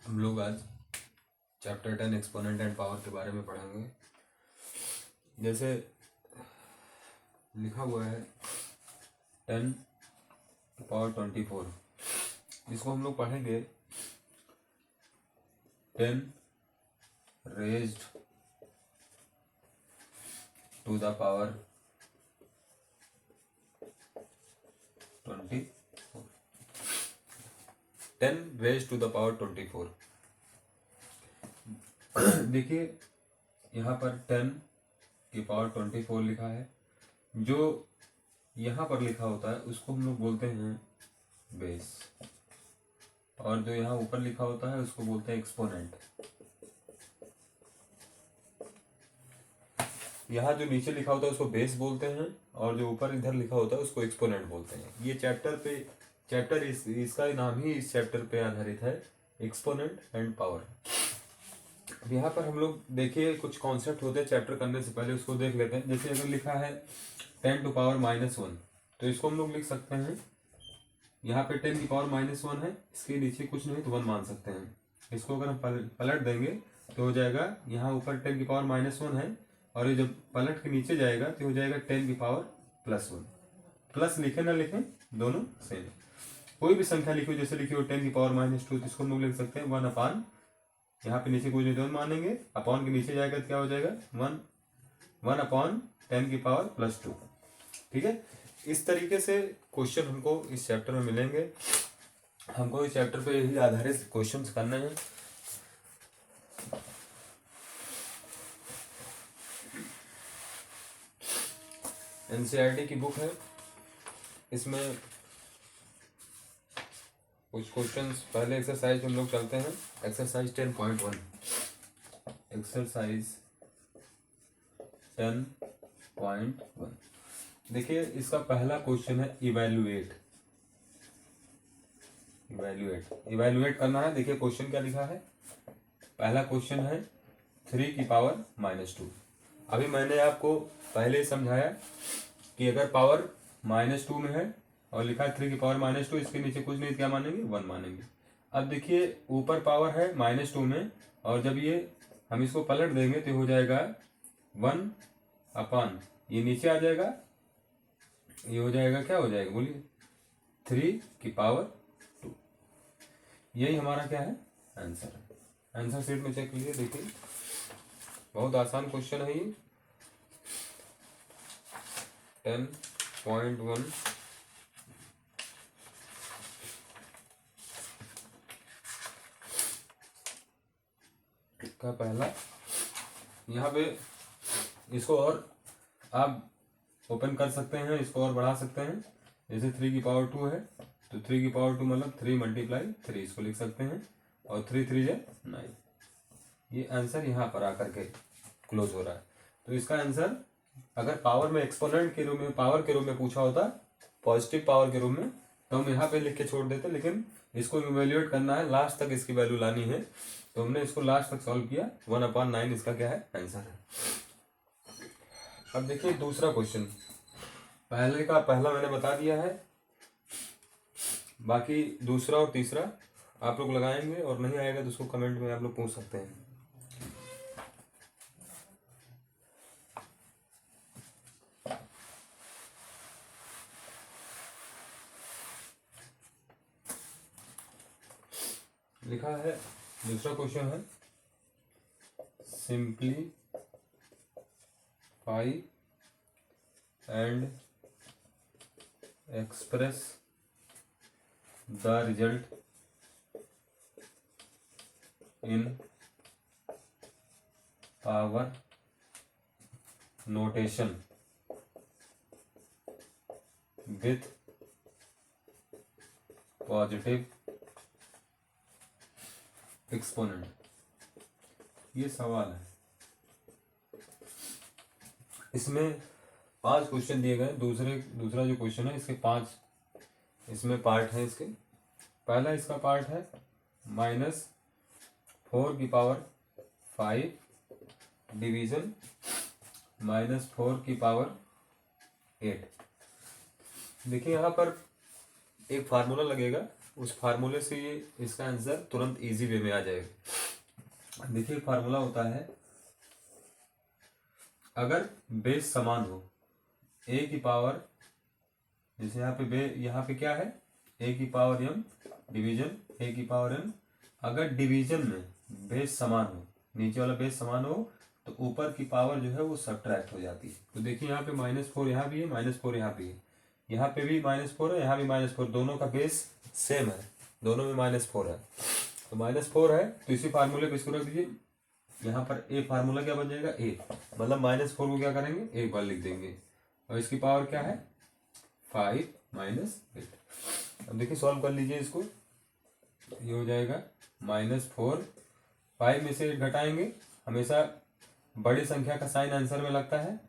हम लोग आज चैप्टर 10 एक्सपोनेंट एंड पावर के बारे में पढ़ेंगे। जैसे लिखा हुआ है 10 पावर 24, इसको हम लोग पढ़ेंगे 10 raised to the power 24, 10 raised to the power 24। देखिए यहाँ पर 10 की पावर 24 लिखा है। जो यहाँ पर लिखा होता है उसको हम लोग बोलते हैं बेस, और जो यहाँ ऊपर लिखा होता है उसको बोलते हैं एक्सपोनेंट। यहाँ जो नीचे लिखा होता है उसको बेस बोलते हैं, और जो ऊपर इधर लिखा होता है उसको एक्सपोनेंट बोलते हैं। ये चैप्टर इसका नाम ही इस चैप्टर पे आधारित है, एक्सपोनेंट एंड पावर। यहाँ पर हम लोग देखिए कुछ कॉन्सेप्ट होते हैं चैप्टर करने से पहले, उसको देख लेते हैं। जैसे अगर लिखा है 10 टू पावर -1, तो इसको हम लोग लिख सकते हैं, यहाँ पे 10 की पावर -1 है, इसके नीचे कुछ नहीं तो 1 मान सकते हैं। इसको अगर हम पलट देंगे तो हो जाएगा, यहाँ ऊपर 10 की पावर -1 है, और ये जब पलट के नीचे जाएगा तो हो जाएगा 10 की पावर +1। प्लस लिखे ना लिखे दोनों सेम। कोई भी संख्या लिखो, जैसे लिखी हो 10 की पावर -2, तो इसको हम लोग लिख सकते हैं 1 अपान, यहाँ पे नीचे कुछ नहीं तो 1 मानेंगे, अपॉन के नीचे जाएगा तो क्या हो जाएगा 1 अपॉन 10 की पावर +2। ठीक है, इस तरीके से क्वेश्चन हमको इस चैप्टर में मिलेंगे। हमको इस चैप्टर पे ही आधारित क्वेश्चंस करने हैं। एनसीईआरटी की बुक है, इसमें कुछ क्वेश्चंस पहले एक्सरसाइज हम लोग चलते हैं। Exercise 10.1, exercise 10.1। देखिए इसका पहला क्वेश्चन है इवैल्यूएट करना है। देखिए क्वेश्चन क्या लिखा है, पहला क्वेश्चन है 3 की पावर -2। अभी मैंने आपको पहले ही समझाया कि अगर पावर -2 में है और लिखा है 3 की पावर -2, इसके नीचे कुछ नहीं, क्या मानेंगे 1 मानेंगे। अब देखिए ऊपर पावर है -2 में, और जब ये हम इसको पलट देंगे तो हो जाएगा 1 अपान, ये नीचे आ जाएगा, ये हो जाएगा, क्या हो जाएगा बोलिए 3 की पावर 2। यही हमारा क्या है आंसर है। आंसर शीट में चेक कीजिए, देखिए बहुत आसान क्वेश्चन है ये। 10.1 का पहला, यहाँ पे इसको और आप ओपन कर सकते हैं, इसको और बढ़ा सकते हैं। जैसे 3 की पावर 2 है तो 3 की पावर 2 मतलब 3 × 3, इसको लिख सकते हैं, और 3 3 × 9। ये आंसर यहाँ पर आकर के क्लोज हो रहा है। तो इसका आंसर अगर पावर में एक्सपोनेंट के रूप में, पावर के रूप में पूछा होता, पॉजिटिव पावर के रूप में, तो हम यहाँ पे लिख के छोड़ देते, लेकिन इसको इवेल्युएट करना है, लास्ट तक इसकी वैल्यू लानी है, तो हमने इसको लास्ट तक सॉल्व किया। 1/9 इसका क्या है आंसर है। अब देखिए दूसरा क्वेश्चन, पहला मैंने बता दिया है, बाकी दूसरा और तीसरा आप लोग लगाएंगे, और नहीं आएगा तो उसको कमेंट में आप लोग पूछ सकते हैं। लिखा है, दूसरा क्वेश्चन है simplify and express the result in power notation with positive exponent. ये सवाल है, इसमें 5 क्वेश्चन दिए गए। दूसरा जो क्वेश्चन है इसके 5 इसमें पार्ट है। इसके पहला इसका पार्ट है -4 की पावर 5 डिवीजन -4 की पावर 8। देखिए यहाँ पर एक फार्मूला लगेगा, उस फार्मूले से ये इसका आंसर तुरंत इजी वे में आ जाएगा। देखिए फार्मूला होता है, अगर बेस समान हो, ए की पावर, जैसे यहाँ पे क्या है, ए की पावर m डिवीजन ए की पावर m, अगर डिवीजन में बेस समान हो, नीचे वाला बेस समान हो, तो ऊपर की पावर जो है वो सब्ट्रैक्ट हो जाती है। तो देखिए यहाँ पे -4 यहाँ भी है, -4 यहाँ भी है, यहाँ पे भी -4 है, यहाँ भी -4, दोनों का बेस सेम है, दोनों में -4 है। तो -4 है तो इसी फार्मूले पे इसको रख दीजिए। यहाँ पर ए फार्मूला क्या बन जाएगा, ए मतलब -4 को क्या करेंगे, एक बार लिख देंगे, और इसकी पावर क्या है 5 -8। अब देखिए सॉल्व कर लीजिए इसको, ये हो जाएगा -4, 5 में से 8 घटाएंगे, हमेशा बड़ी संख्या का साइन आंसर में लगता है,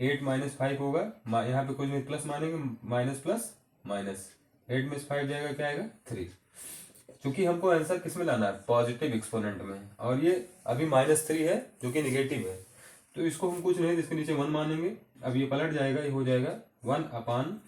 8 - 5 होगा, यहाँ पे कुछ नहीं प्लस मानेंगे, माइनस प्लस माइनस, 8 में से 5 जाएगा, क्या आएगा 3। क्योंकि हमको आंसर किस में लाना है, पॉजिटिव एक्सपोनेंट में, और ये अभी -3 है जो कि निगेटिव है, तो इसको हम कुछ नहीं, इसके नीचे 1 मानेंगे। अब ये पलट जाएगा, ये हो जाएगा 1/,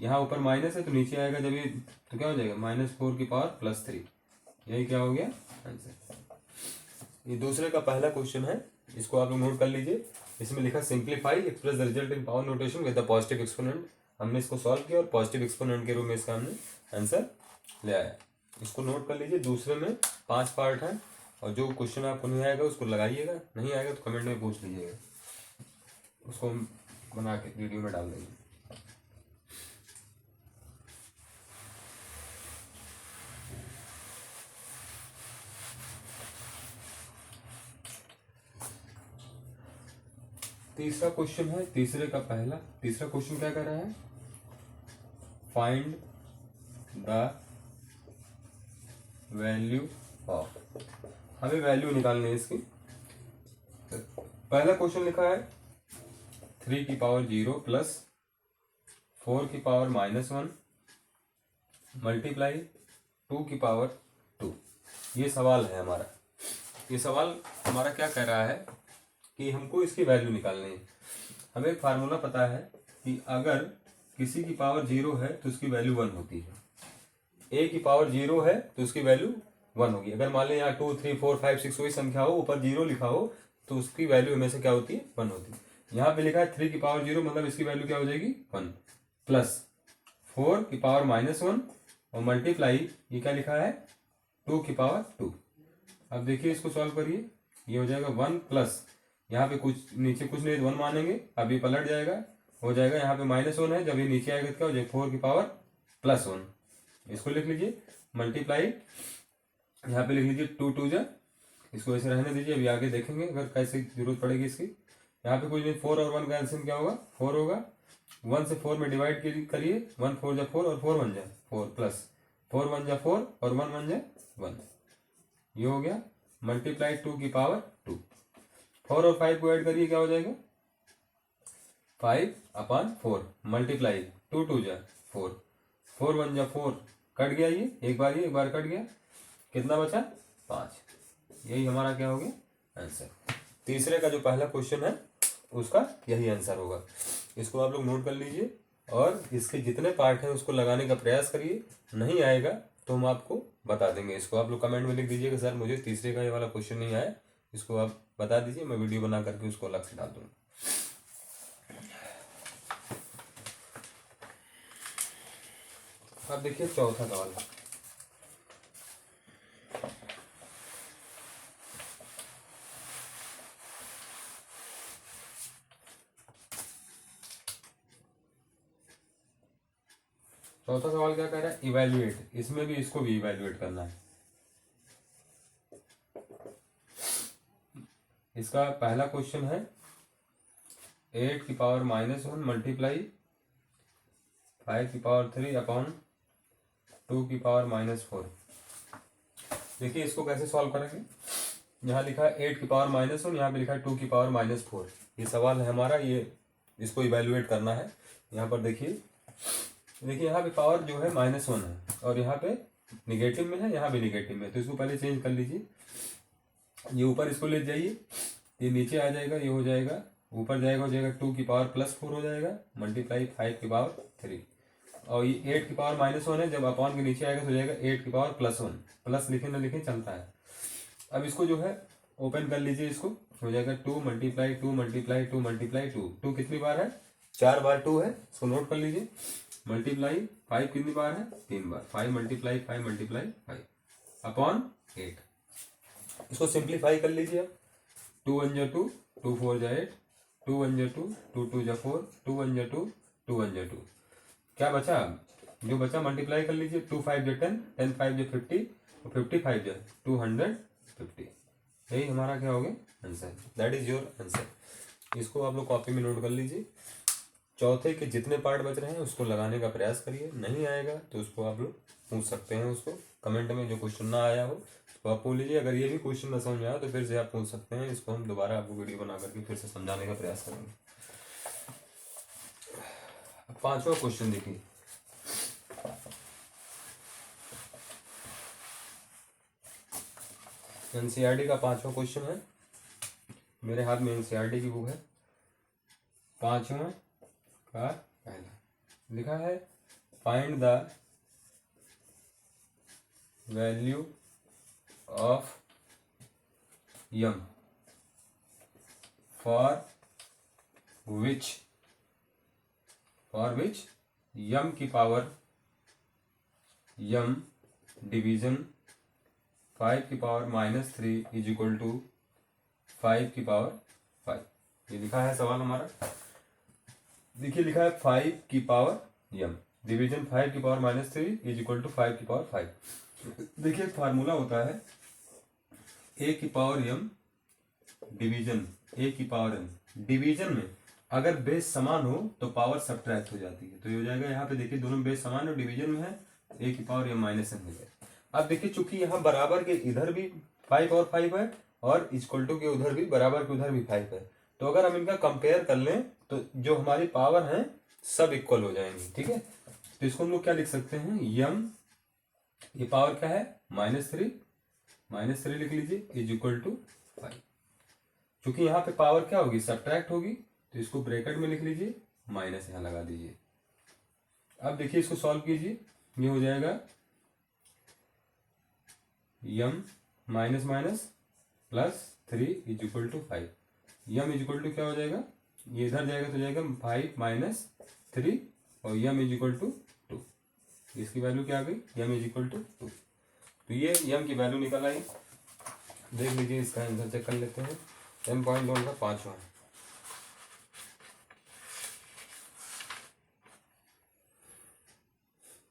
यहाँ ऊपर माइनस है तो नीचे आएगा जब ये, तो क्या हो जाएगा -4 की पावर +3, यही क्या हो गया आंसर। ये दूसरे का पहला क्वेश्चन है, इसको आप लोग नोट कर लीजिए। इसमें लिखा simplify express the result in power notation with the positive exponent. हमने इसको सॉल्व किया और पॉजिटिव एक्सपोनेंट के रूप में इसका हमने आंसर ले आया। इसको नोट कर लीजिए। दूसरे में 5 पार्ट है, और जो क्वेश्चन आपको नहीं आएगा उसको लगाइएगा, नहीं आएगा तो कमेंट में पूछ लीजिएगा, उसको हम बना के वीडियो में डाल देंगे। तीसरा क्वेश्चन है, तीसरे का पहला। तीसरा क्वेश्चन क्या कर रहा है, फाइंड द वैल्यू ऑफ, हमें वैल्यू निकालनी है इसकी। पहला क्वेश्चन लिखा है 3 की पावर 0 प्लस 4 की पावर -1 मल्टीप्लाई 2 की पावर 2। ये सवाल है हमारा। ये सवाल हमारा क्या कह रहा है कि हमको इसकी वैल्यू निकालनी है। हमें एक फार्मूला पता है कि अगर किसी की पावर 0 है तो उसकी वैल्यू 1 होती है। ए की पावर 0 है तो उसकी वैल्यू 1 होगी। अगर मान लें यहाँ 2, 3, 4, 5, 6 कोई संख्या हो, ऊपर 0 लिखा हो, तो उसकी वैल्यू हमेशा क्या होती है 1 होती है। यहाँ पे लिखा है 3 की पावर 0, मतलब इसकी वैल्यू क्या हो जाएगी 1, प्लस 4 की पावर -1 और मल्टीप्लाई, ये क्या लिखा है 2 की पावर 2। अब देखिए इसको सॉल्व करिए, ये हो जाएगा 1 प्लस, यहाँ पे कुछ नीचे कुछ नहीं 1 मानेंगे, अब ये पलट जाएगा, हो जाएगा यहाँ पे -1 है, जब ये नीचे आएगा तो क्या हो जाएगा 4 की पावर +1। इसको लिख लीजिए, मल्टीप्लाई यहाँ पे लिख लीजिए 2 2 जा, इसको ऐसे रहने दीजिए, अभी आगे देखेंगे अगर कैसे जरूरत पड़ेगी इसकी। यहाँ पे कुछ नहीं, 4 और 1 का एलसीएम क्या होगा 4 होगा, 1 से 4 में डिवाइड करिए, 1 4 जा 4 और 4 1 जा 4, प्लस 4 1 जा 4 और 1 1 जा 1, ये हो गया, मल्टीप्लाई 2 की पावर 2। 4 और 5 को ऐड करिए, क्या हो जाएगा 5/4 मल्टीप्लाई 2 2 जा 4, 4 1 जा 4, कट गया, ये एक बार कट गया, कितना बचा 5। यही हमारा क्या हो गया आंसर। तीसरे का जो पहला क्वेश्चन है उसका यही आंसर होगा। इसको आप लोग नोट कर लीजिए और इसके जितने पार्ट हैं उसको लगाने का प्रयास करिए। नहीं आएगा तो हम आपको बता देंगे। इसको आप लोग कमेंट में लिख दीजिएगा सर मुझे तीसरे का ये वाला क्वेश्चन नहीं आया, इसको आप बता दीजिए, मैं वीडियो बना करके उसको अलग से डाल दूंगा। अब देखिए चौथा सवाल, चौथा सवाल क्या कह रहा है, इवैल्यूएट। इसमें भी इसको भी इवैल्यूएट करना है। इसका पहला क्वेश्चन है 8 की पावर -1 मल्टीप्लाई 5 की पावर 3 अपॉन 2 की पावर -4। देखिए इसको कैसे सॉल्व करेंगे। यहाँ लिखा है 8 की पावर -1, यहाँ पे लिखा है 2 की पावर -4। ये सवाल है हमारा, ये इसको इवैल्यूएट करना है। यहाँ पर देखिए यहाँ पे पावर जो है -1 है और यहाँ पे निगेटिव में है, यहाँ भी निगेटिव में है, तो इसको पहले चेंज कर लीजिए। ये ऊपर इसको ले जाइए, ये नीचे आ जाएगा, ये हो जाएगा ऊपर जाएगा, हो जाएगा 2 की पावर +4 हो जाएगा मल्टीप्लाई 5 की पावर 3। और ये 8 की पावर -1 है, जब अपॉन के नीचे आएगा तो हो जाएगा 8 की पावर +1, प्लस लिखे ना लिखे चलता है। अब इसको जो है ओपन कर लीजिए, इसको हो जाएगा 2 × 2 × 2 × 2। 2 कितनी बार है? 4 बार 2 है, इसको नोट कर लीजिए। मल्टीप्लाई 5 कितनी बार है? 3 बार। 5 × 5 × 5 अपॉन 8। इसको सिंप्लीफाई कर लीजिए अब। 2 1 जा 2, 2 4 जा 8, 2 1 जा 2, 2 2 जा 4, 2 1 जा 2, 2 1 जा 2। क्या बचा? जो बचा मल्टीप्लाई कर लीजिए। 2 5 जा 10, 10 5 जा 50, और 55 जा 250। यही हमारा क्या हो गया answer. That is your answer. इसको आप लोग कॉपी में नोट कर लीजिए। चौथे के जितने पार्ट बच रहे हैं उसको लगाने का प्रयास करिए। नहीं आएगा तो उसको आप लोग पूछ सकते हैं, उसको कमेंट में जो क्वेश्चन ना आया हो तो आप पूछ लीजिए। अगर ये भी क्वेश्चन न समझ में आया तो फिर से आप पूछ सकते हैं। इसको हम दोबारा आपको वीडियो बना करके फिर से समझाने का प्रयास करेंगे। अब 5वां क्वेश्चन देखिए। एनसीईआरटी का 5वां क्वेश्चन है। मेरे हाथ में एनसीईआरटी की बुक है। 5वां का पहला लिखा है, find the value of M for which M की पावर यम डिवीजन 5 की पावर -3 इज इक्वल टू 5 की पावर 5। ये लिखा है सवाल हमारा। देखिए लिखा है 5 की पावर यम डिवीजन 5 की पावर -3 इज इक्वल टू 5 की पावर 5। देखिए फार्मूला होता है a की पावर m डिवीजन a की पावर m। डिवीजन में अगर बेस समान हो तो पावर सब्ट्रैक्ट हो जाती है, तो ये हो जाएगा यहाँ पे। देखिए दोनों बेस समान है, डिवीजन में है, a की पावर m -n हो जाए। अब देखिए चूंकि यहाँ बराबर के इधर भी 5 और 5 है और इक्वल टू के उधर भी बराबर के उधर भी 5 है, तो अगर हम इनका कंपेयर कर लें तो जो हमारी पावर है सब इक्वल हो जाएंगी। ठीक है, तो इसको हम लोग क्या लिख सकते हैं, यम ये पावर क्या है -3 लिख लीजिए इज इक्वल टू 5। क्योंकि यहाँ पे पावर क्या होगी, सब्ट्रैक्ट होगी, तो इसको ब्रैकेट में लिख लीजिए, माइनस यहाँ लगा दीजिए। अब देखिए इसको सॉल्व कीजिए, ये हो जाएगा M -3 is equal to 5। M is equal to क्या हो जाएगा, ये इधर जाएगा तो जाएगा 5 - 3 और यम इज इक्वल टू 2। इसकी वैल्यू क्या आ गई, यम इज इक्वल टू 2। तो ये यम की वैल्यू निकल आई। देख लीजिए इसका आंसर चेक कर लेते हैं। 10.1 का 5वां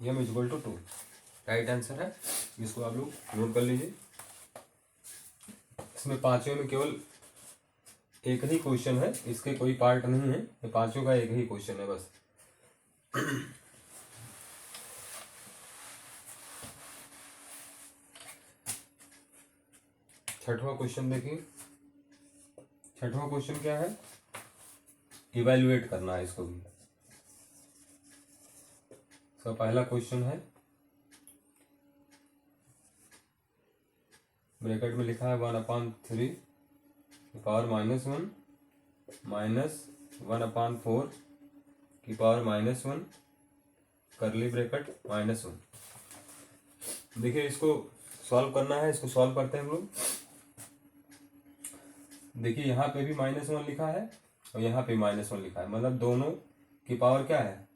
M is equal to 2 right answer है। इसको आप लोग नोट कर लीजिए। इसमें 5वें में केवल एक ही क्वेश्चन है, इसके कोई पार्ट नहीं है, ये 5वें का एक ही क्वेश्चन है बस। 6वां क्वेश्चन देखिए। 6वां क्वेश्चन क्या है, इवैल्यूएट करना है इसको भी। तो पहला क्वेश्चन है, ब्रैकेट में लिखा है 1/3 की पावर -1 -1/4 की पावर -1 करली ब्रैकेट -1। देखिए इसको सॉल्व करना है, इसको सॉल्व करते हैं हम लोग। देखिए यहाँ पे भी -1 लिखा है और यहाँ पे -1 लिखा है, मतलब दोनों की पावर क्या है,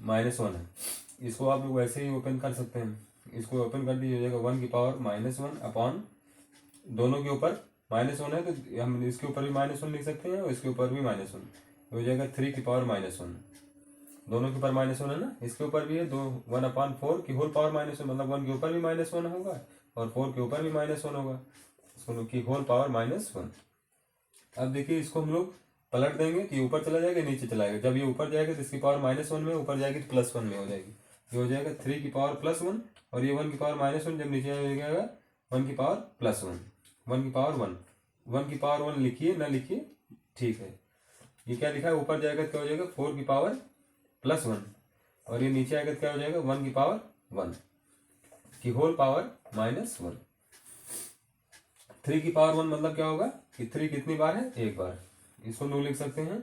-1 है। इसको आप लोग वैसे ही ओपन कर सकते हैं, इसको ओपन कर दीजिए, हो जाएगा 1 की पावर -1 अपॉन दोनों के ऊपर -1 है तो हम इसके ऊपर भी -1 लिख सकते हैं और इसके ऊपर भी -1 हो जाएगा। 3 की पावर -1 दोनों के ऊपर -1 है ना, इसके ऊपर भी है 1/4 की होल पावर -1, मतलब 1 के ऊपर भी -1 होगा और 4 के ऊपर भी -1 होगा, इसको की होल पावर -1। अब देखिए इसको हम लोग पलट देंगे तो ये ऊपर चला जाएगा, नीचे चला जाएगा। जब ये ऊपर जाएगा तो इसकी पावर -1 में, ऊपर जाएगी तो +1 में हो जाएगी। ये हो जाएगा 3 की पावर +1 और ये 1 की पावर -1, जब नीचे आ जाएगा 1 की पावर +1, 1 की पावर 1, 1 की पावर 1 लिखिए ना लिखिए ठीक है। ये क्या लिखा है, ऊपर जाएगा तो क्या हो जाएगा 4 की पावर +1 और ये नीचे आएगा तो क्या हो जाएगा 1 की पावर 1 की होल पावर -1। 3 की पावर 1 मतलब क्या होगा कि 3 कितनी बार है, एक बार। इसको हम लोग लिख सकते हैं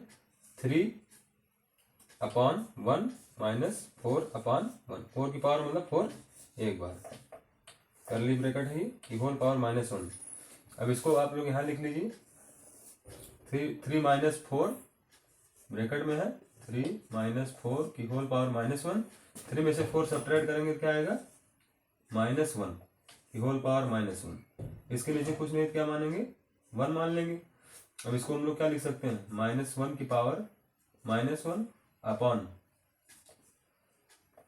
3/1 -4/1। 4 की पावर मतलब 4 एक बार, करली ब्रैकेट है ये, की होल पावर -1। अब इसको आप लोग यहाँ लिख लीजिए, 3 - 4 ब्रैकेट में है, 3 - 4 की होल पावर -1। 3 में से 4 सब्ट्रैक्ट करेंगे क्या आएगा, -1 की होल पावर -1। इसके नीचे कुछ नहीं, क्या मानेंगे, 1 मान लेंगे। अब इसको हम लोग क्या लिख सकते हैं, -1 की पावर -1 अपॉन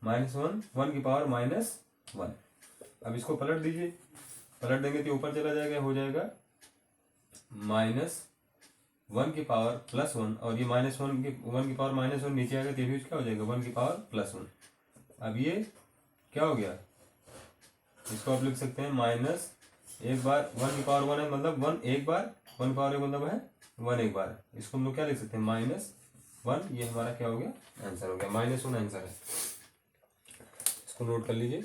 -1 की पावर -1। अब इसको पलट दीजिए, पलट देंगे तो ऊपर चला जाएगा, हो जाएगा -1 की पावर +1, और ये -1 की पावर -1 नीचे आएगा तो ये भी क्या हो जाएगा, 1 की पावर +1। अब ये क्या हो गया, इसको आप लिख सकते हैं माइनस, एक बार 1 की पावर 1 है मतलब 1 एक बार, 1 की पावर एक मतलब है 1 एक बार। इसको हम लोग क्या लिख सकते हैं, -1। ये हमारा क्या हो गया, आंसर हो गया, -1 आंसर है। इसको नोट कर लीजिए।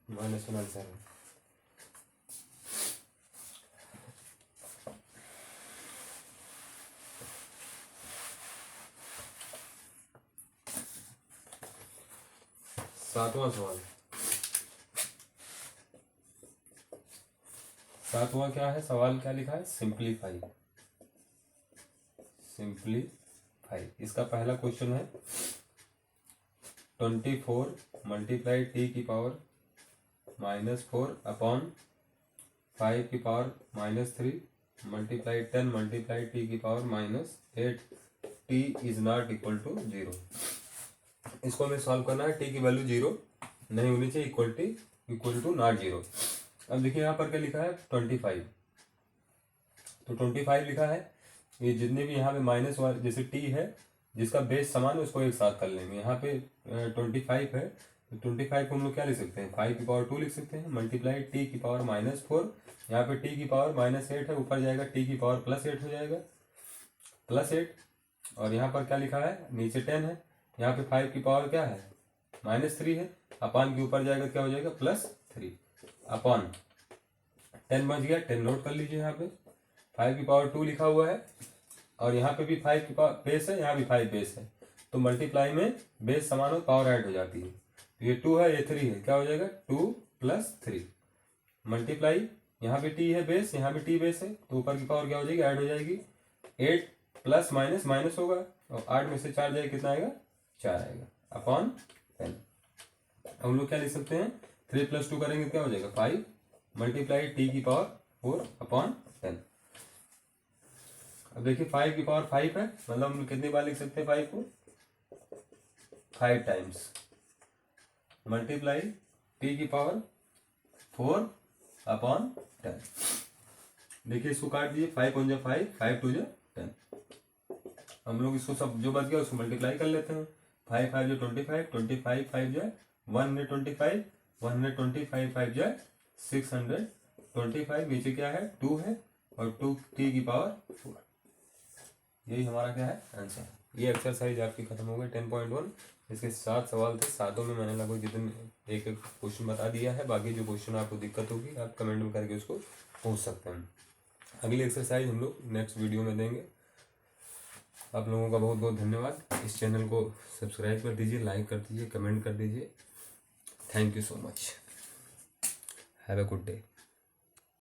-1 आंसर है। सातवां सवाल, सातवां क्या है, सवाल क्या लिखा है, सिंप्लीफाई। इसका पहला क्वेश्चन है 24 मल्टीप्लाई टी की पावर -4 अपॉन 5 की पावर -3 मल्टीप्लाई 10 मल्टीप्लाई टी की power -8 T is not equal to 0। इसको हमें सॉल्व करना है, टी की वैल्यू 0 नहीं होनी चाहिए, इक्वल टू नॉट 0। अब देखिए यहाँ पर क्या लिखा है, 25। तो 25 लिखा है, ये जितने भी यहाँ पे माइनस वाले जैसे टी है, जिसका बेस समान है उसको एक साथ कर लेंगे। यहाँ पे 25 है, तो 25 को हम लोग क्या लिख सकते हैं, 5 की पावर 2 लिख सकते हैं, मल्टीप्लाई टी की पावर -4, यहाँ पे टी की पावर -8 है, ऊपर जाएगा टी की पावर +8 हो जाएगा, +8। और यहाँ पर क्या लिखा है, नीचे 10 है, यहाँ पे 5 की पावर क्या है, -3 है, अपान के ऊपर जाएगा क्या हो जाएगा, +3 अपॉन 10 बच गया, 10 नोट कर लीजिए। यहाँ पे 5 की पावर 2 लिखा हुआ है, और यहाँ पे भी 5 की पावर बेस है, यहाँ भी 5 बेस है, तो मल्टीप्लाई में बेस समान हो, पावर ऐड हो जाती है। तो ये 2 है, ये 3 है, क्या हो जाएगा 2 + 3 मल्टीप्लाई, यहाँ भी टी है बेस, यहाँ भी टी बेस है, तो ऊपर की पावर क्या हो जाएगी, ऐड हो जाएगी। 8 प्लस माइनस माइनस होगा, और 8 में से 4 जाएगा, कितना आएगा, 4 आएगा, अपॉन 10। हम लोग क्या लिख सकते हैं, 3 + 2 करेंगे क्या हो जाएगा 5 मल्टीप्लाई टी की पावर 4 अपॉन 10। अब देखिए 5 की पावर 5 है, मतलब हम कितनी बार लिख सकते हैं 5 को, 5 टाइम्स मल्टीप्लाई टी की पावर 4 अपॉन 10। देखिए इसको काट दीजिए, 5 × 5, 5 × 2 10। हम लोग इसको सब जो बच गया उसको मल्टीप्लाई कर लेते हैं, 5 × 5 = 25, 25 5 × 125, 125 5 × 625, नीचे क्या है 2 है, और 2 टी की पावर 4। यही हमारा क्या है, आंसर। ये एक्सरसाइज आपकी खत्म हो गई 10.1। इसके 7 सवाल थे, सातों में मैंने लगभग जितने एक क्वेश्चन बता दिया है। बाकी जो क्वेश्चन आपको दिक्कत होगी आप कमेंट में करके उसको पूछ सकते हैं। अगली एक्सरसाइज हम लोग नेक्स्ट वीडियो में देंगे। आप लोगों का बहुत बहुत धन्यवाद। इस चैनल को सब्सक्राइब कर दीजिए, लाइक कर दीजिए, कमेंट कर दीजिए। Thank you so much. Have a good day.